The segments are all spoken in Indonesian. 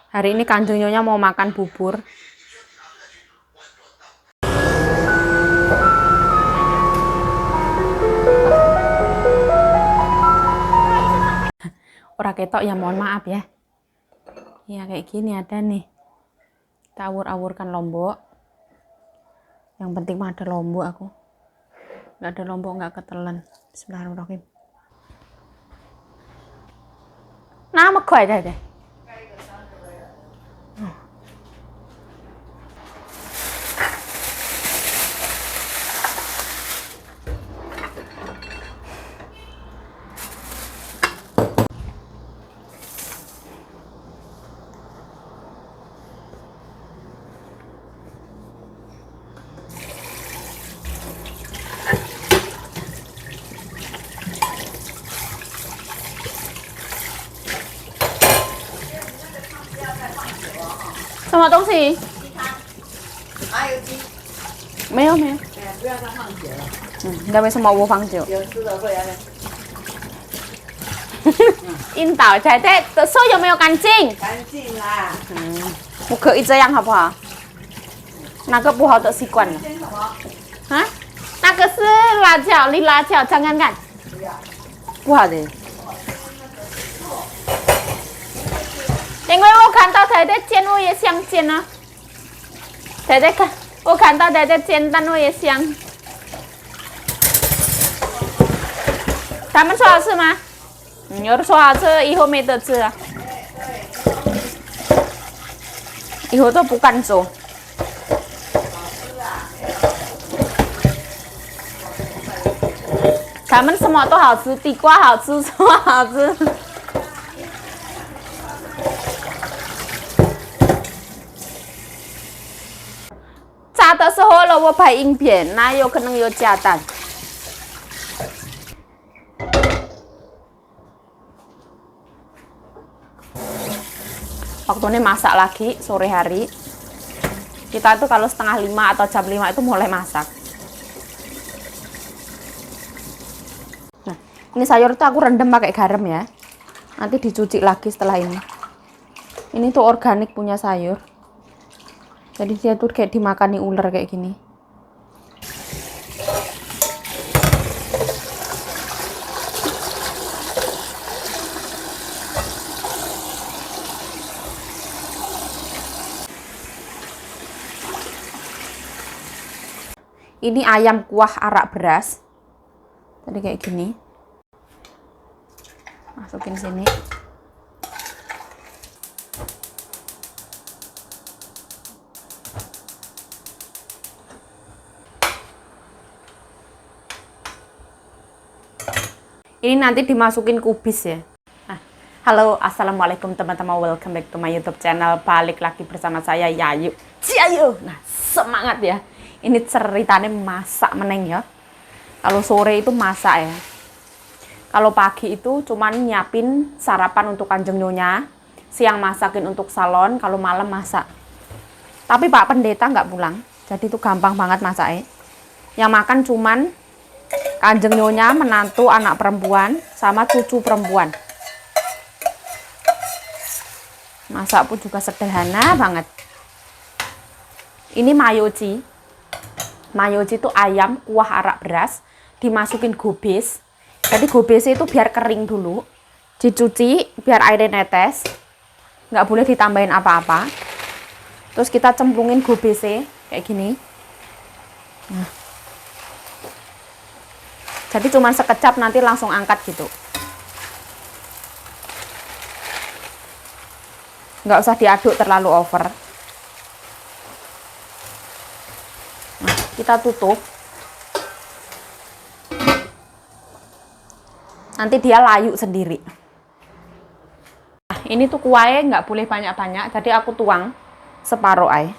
Hari ini Kanjeng Nyonya mau makan bubur. Ora ketok ya, mohon maaf ya. Ya kayak gini ada nih. Kita awur-awurkan lombok. Yang penting mah ada lombok aku. Nggak ada lombok nggak ketelan. Bismillahirrahmanirrahim. Nah, megoy deh. Sama东西？还有鸡，没有没有。不要它放久了，那为什么我放久？有吃的会啊。引导才对的手有没有干净？干净啦。我可以这样好不好？那个不好的习惯了。先什么？啊？那个是辣椒，你辣椒尝看看。不要。不好的。因为我看到他在煎，我也想煎啊。他在看，我看到他在煎，但我也想。他们说好吃吗？有人说好吃，以后没得吃了。以后都不敢做。他们什么都好吃，地瓜好吃，什么好吃。炸的时候了，我拍影片，哪有可能有加蛋？Waktu ini masak lagi sore hari. Kita itu kalau setengah 5 atau jam 5 itu mulai masak. Nah, ini sayur tuh aku rendam pakai garam ya. Nanti dicuci lagi setelah ini. Ini tuh organik punya sayur. Jadi dia tuh kayak dimakani ular kayak gini. Ini ayam kuah arak beras. Tadi kayak gini. Masukin sini. Ini nanti dimasukin kubis ya. Nah, halo, assalamualaikum teman-teman, welcome back to my YouTube channel. Balik lagi bersama saya Yayu. Ciayu. Nah, semangat ya. Ini ceritanya masak meneng ya. Kalau sore itu masak ya. Kalau pagi itu cuman nyiapin sarapan untuk Kanjeng Nyonya, siang masakin untuk salon, kalau malam masak. Tapi Pak Pendeta nggak pulang, jadi itu gampang banget masaknya. Yang makan cuman Kanjeng Nyonya, menantu, anak perempuan, sama cucu perempuan. Masak pun juga sederhana banget. Ini mayoci. Mayoci itu ayam kuah arak beras, dimasukin gobes. Jadi gobesnya itu biar kering dulu, dicuci biar airnya netes, nggak boleh ditambahin apa-apa. Terus kita cemplungin gobesnya kayak gini. Nah. Jadi cuma sekejap nanti langsung angkat gitu. Nggak usah diaduk terlalu over. Nah, kita tutup. Nanti dia layu sendiri. Nah, ini tuh kuahnya nggak boleh banyak-banyak, jadi aku tuang separuh aja.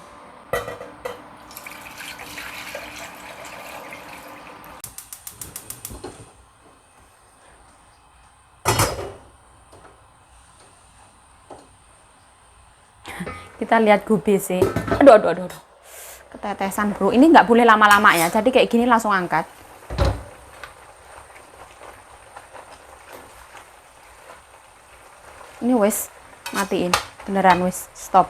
Kita lihat gobesnya. Aduh. Ketetesan bro. Ini nggak boleh lama-lama ya. Jadi kayak gini langsung angkat. Ini wes matiin. Beneran wis stop.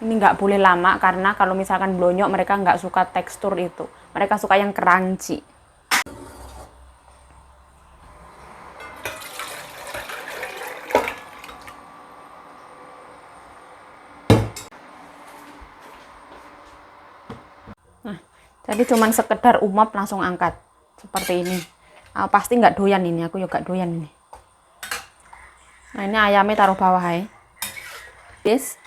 Ini nggak boleh lama karena kalau misalkan blonyok mereka nggak suka tekstur itu. Mereka suka yang crunchy. Nah, jadi cuman sekedar umap langsung angkat seperti ini. Pasti nggak doyan ini, aku juga doyan ini. Nah ini ayamnya taruh bawah ya. Yes.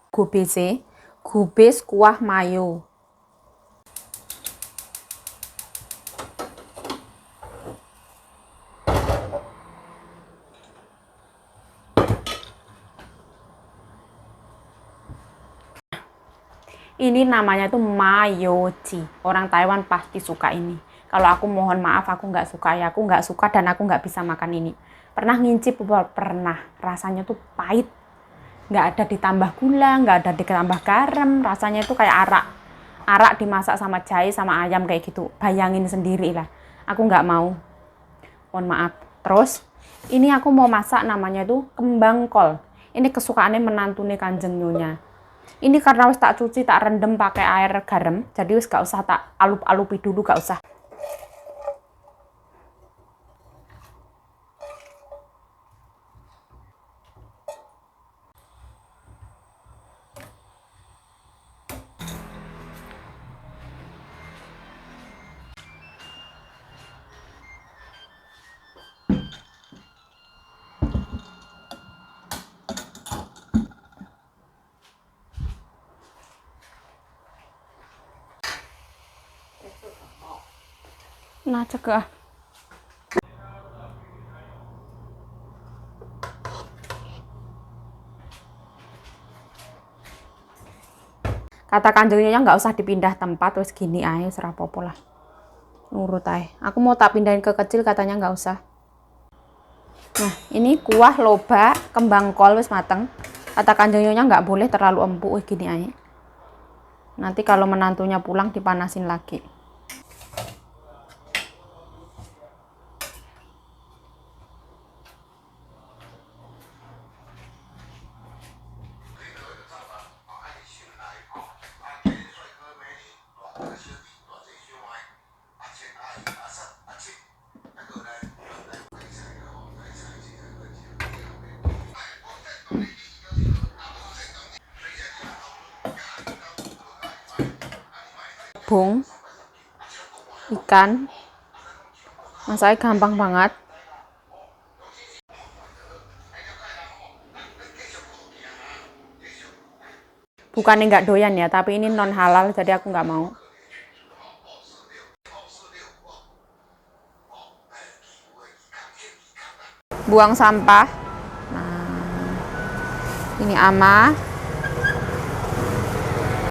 Gubese, gubes kuah mayo. Ini namanya tuh mayoji. Orang Taiwan pasti suka ini. Kalau aku mohon maaf, aku nggak suka ya. Aku nggak suka dan aku nggak bisa makan ini. Pernah ngincip? Pernah. Rasanya tuh pahit. Nggak ada ditambah gula, nggak ada ditambah garam. Rasanya tuh kayak arak. Arak dimasak sama jahe, sama ayam kayak gitu. Bayangin sendiri lah. Aku nggak mau. Mohon maaf. Terus, ini aku mau masak namanya tuh kembang kol. Ini kesukaannya menantune Kanjeng Nyonya. Ini karena wis tak cuci, tak rendem pakai air garam, jadi wis gak usah tak alup-alupi dulu, gak usah. Nah, cegah. Kata Kanjeng Nyonya nggak usah dipindah tempat, wis gini aja, serapopo lah. Nurut aja. Aku mau tak pindahin ke kecil, katanya nggak usah. Nah, ini kuah loba kembang kol wis mateng. Kata Kanjeng Nyonya nggak boleh terlalu empuk, wis gini aja. Nanti kalau menantunya pulang dipanasin lagi. Bung, ikan, masaknya gampang banget. Bukannya nggak doyan ya, tapi ini non halal, jadi aku nggak mau. Buang sampah. Nah, ini Ama.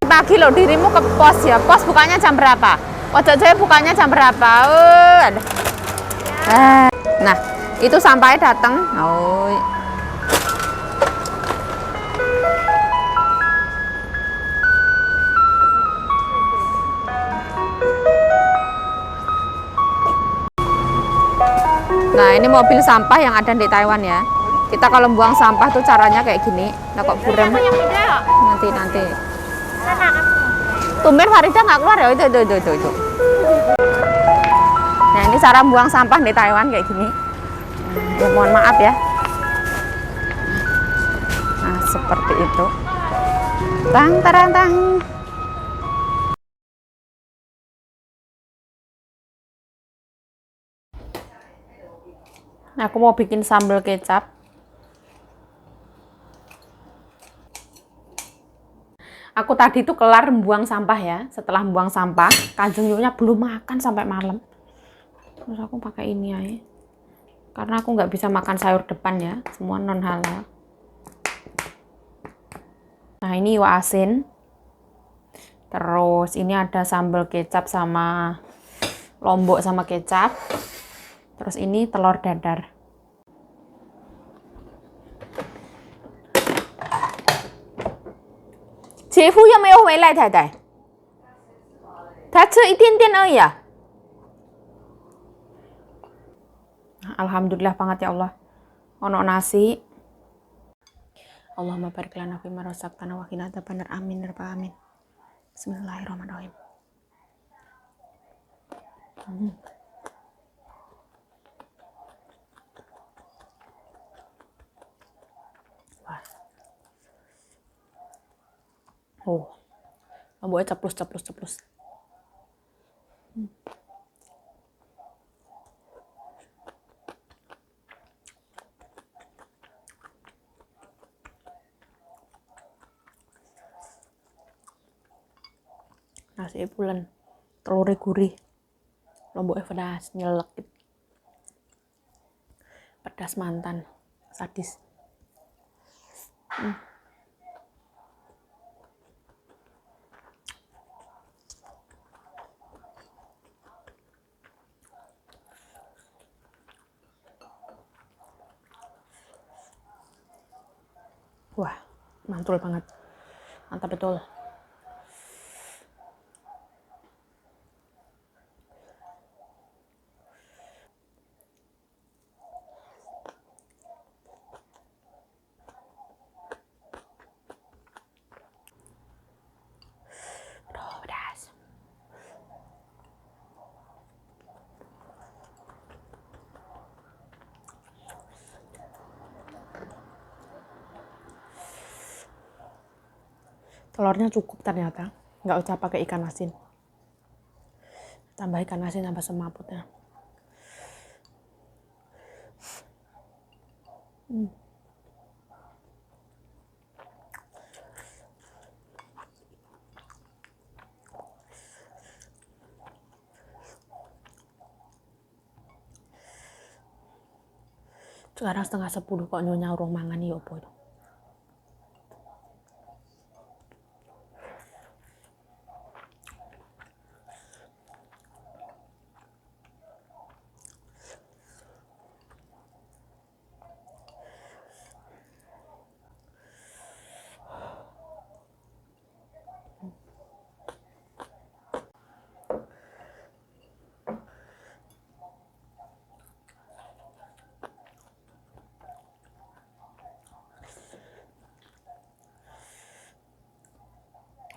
Pagi lo dirimu ke pos ya. Pos bukanya jam berapa? Pojok Jaya bukanya jam berapa? Ada. Nah, itu sampahnya datang. Oh. Nah, ini mobil sampah yang ada di Taiwan ya. Kita kalau buang sampah tuh caranya kayak gini. Nah, kok buram? Nanti. Tumben Farida nggak keluar ya? Itu. Nah, ini cara buang sampah di Taiwan kayak gini. Ya, mohon maaf ya. Nah, seperti itu. Tang. Nah, aku mau bikin sambal kecap. Aku tadi tuh kelar buang sampah ya. Setelah buang sampah, Kanjeng Nyonya belum makan sampai malam. Terus aku pakai ini aja. Karena aku nggak bisa makan sayur depan ya. Semua non halal. Nah, ini iwak asin. Terus ini ada sambal kecap sama lombok sama kecap. Terus ini telur dadar. Chị Phu 有没有回来太太？他吃一点点而已啊。Alhamdulillah banget ya Allah. Ono nasi. Allahumma barik lana fima razaqtana wa qina adzabannar. Amin ya rabbal alamin. Bismillahirrahmanirrahim. Wah. Oh. Lomboknya ceplus. Nasi pulen, telurnya gurih, lomboknya pedas, nyelek, pedas mantan, sadis. Wah, mantul banget, mantap betul. Aduh, pedas. Telurnya cukup ternyata, nggak usah pakai ikan asin. Tambah ikan asin tambah semaputnya. Sekarang 9:30 kok nyonya urung mangan ya opo itu.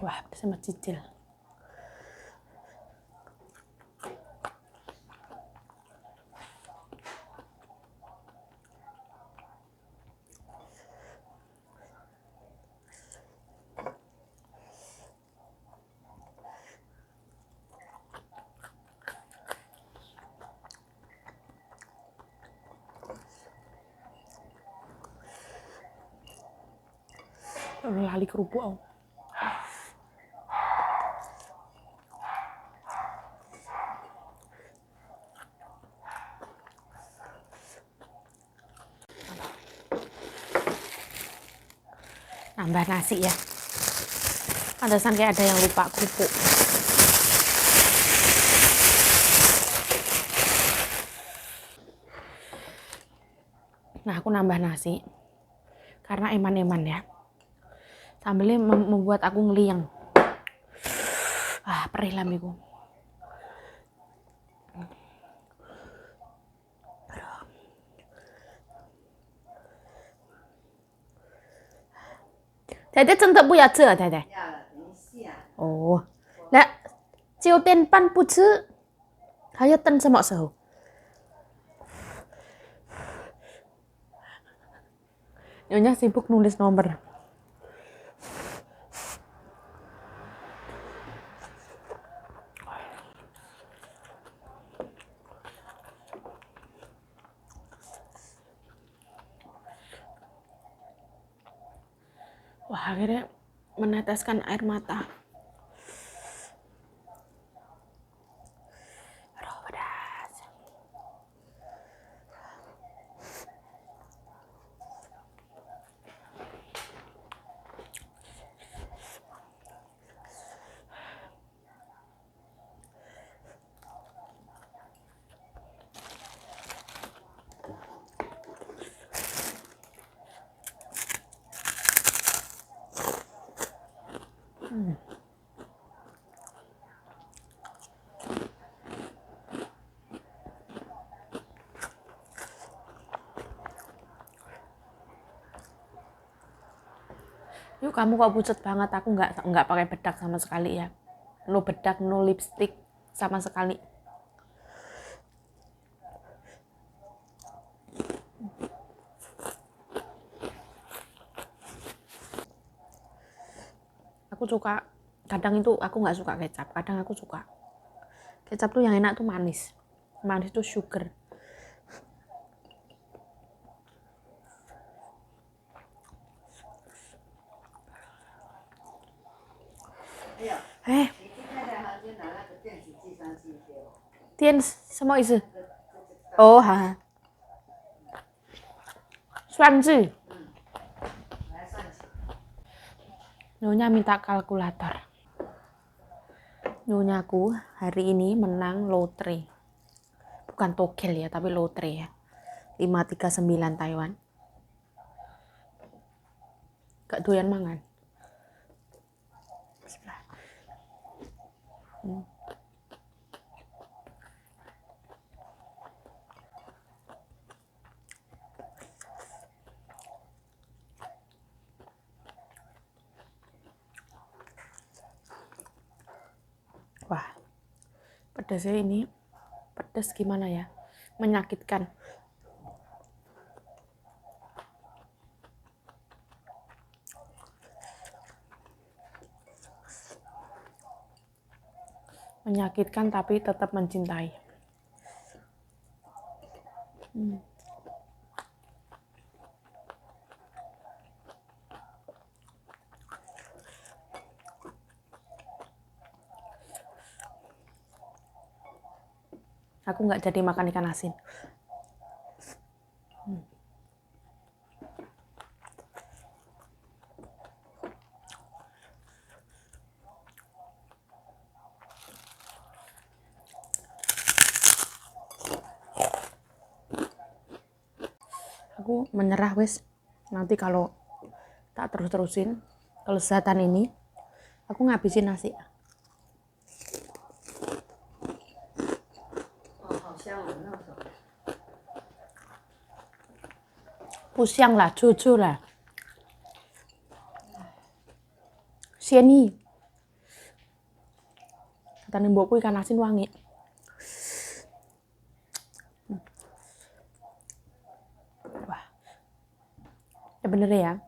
Wah, sama cicil. Lali kerupuk. Oh. Nambah nasi ya. Pantesan kayak ada yang lupa kerupuk. Nah, aku nambah nasi karena eman-eman ya. Sambelnya membuat aku ngeliang. Ah, perih lamiku. Dede 真的不要吃啊，太太。要了，等一下。哦，那9点半不吃，还要等什么时候？Nyonya sibuk nulis nomor. Wah, akhirnya meneteskan air mata. Aduh, pedas. Yuk kamu kok pucet banget, aku nggak pakai bedak sama sekali ya. No bedak, no lipstick sama sekali. Aku suka, kadang itu aku nggak suka kecap, kadang aku suka. Kecap tuh yang enak tuh manis. Manis tuh sugar.哎呀， Eh, 你去太太房间拿那个电子计算机给我。 Tien, 什么意思？哦，好好。算字。来算钱。 Nyonya minta kalkulator. Nyonyaku hari ini menang lotre. Bukan togel ya, tapi lotre ya. 539 Taiwan. Gak doyan mangan. Bismillah. Wah, pedasnya ini pedas gimana ya? Menyakitkan. Menyakitkan tapi tetap mencintai. Aku nggak jadi makan ikan asin. Aku menyerah wes. Nanti kalau tak terus-terusin kelezatan ini, aku ngabisin nasi. 哦，好香哦，那种。不香啦，醋醋啦，鲜腻. Kata mbokku ikan asin wangi. Wah, ya bener ya.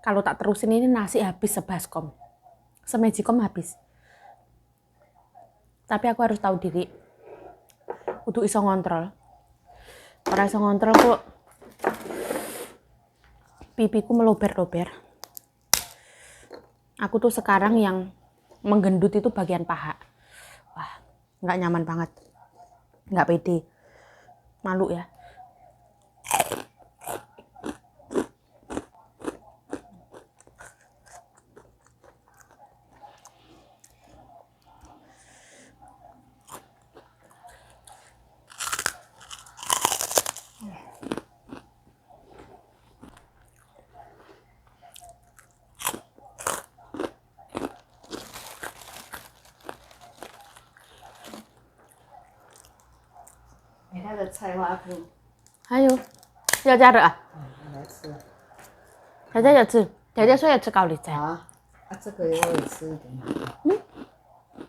Kalau tak terusin ini nasi habis sebaskom, semejikom habis. Tapi aku harus tahu diri. Kudu iso ngontrol. Ora iso ngontrol kok pipiku melober-lober. Aku tuh sekarang yang menggendut itu bagian paha. Wah, nggak nyaman banget. Nggak pede. Malu ya.它的菜花菇，还有要加热啊？来吃。姐姐也吃，姐姐说要吃高丽菜。啊，这个我也吃一点。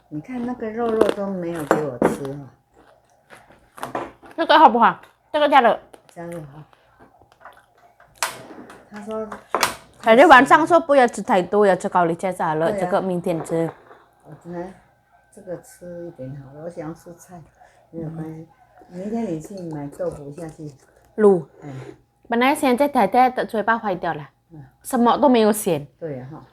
你看那个肉肉都没有给我吃嘛，这个好不好？这个加热。加热好。他说，姐姐晚上说不要吃太多，要吃高丽菜好了，对啊这个明天吃。我今天这个吃一点好了，我想要吃菜，没有关系。明天你去买豆腐下去。 卤，哎，本来现在太太的嘴巴坏掉了，什么都没有咸。对呀哈。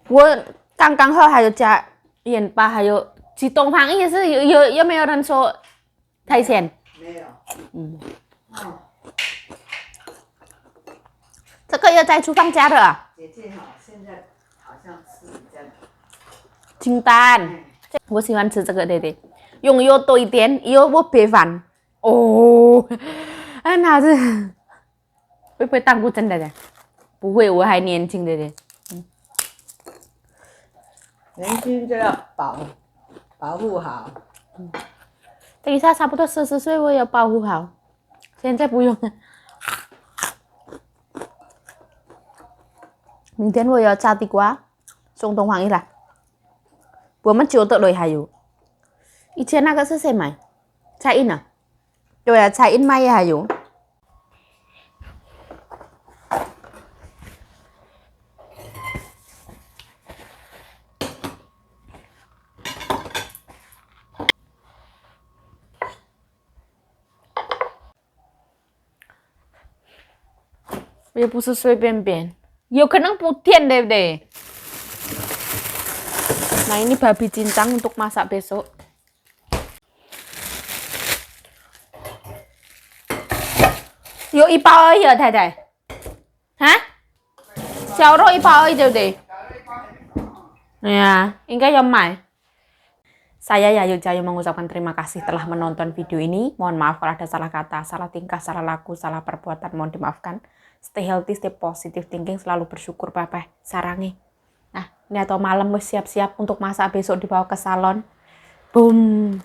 我刚刚好还有加盐巴，还有鸡东方也是有没有人说太咸？没有。嗯，哦，这个要在厨房加热啊，姐姐哈，现在好像吃比较。清淡。我喜欢吃这个，对对，用油多一点，油我别烦。哦，哎，哪子会不会当过真的的？不会，我还年轻的的。年轻就要保护好。等一下差不多40岁，我要保护好。现在不用了。Mình tiến vô giờ cha tí quá. Xong tông hoàng ý là. Bữa mất chiều tự đổi hayu. Ý trên nào có sức xem mày. Cha in à? Rồi là cha in may hayu. Dia puso soy ben-ben. Yo kenang putihan deh. Nah ini babi cincang untuk masak besok. Yo y bao ơi giờ thầy thầy. Hả? Sao rồi y bao ơi đều đi. Ya, enggak ya Mai. Saya Yayu Jayu mengucapkan terima kasih telah menonton video ini. Mohon maaf kalau ada salah kata, salah tingkah, salah laku, salah perbuatan. Mohon dimaafkan. Stay healthy, stay positive thinking, selalu bersyukur, Papa. Sarangi. Nah, ini atau malam siap-siap untuk masak besok dibawa ke salon. Boom.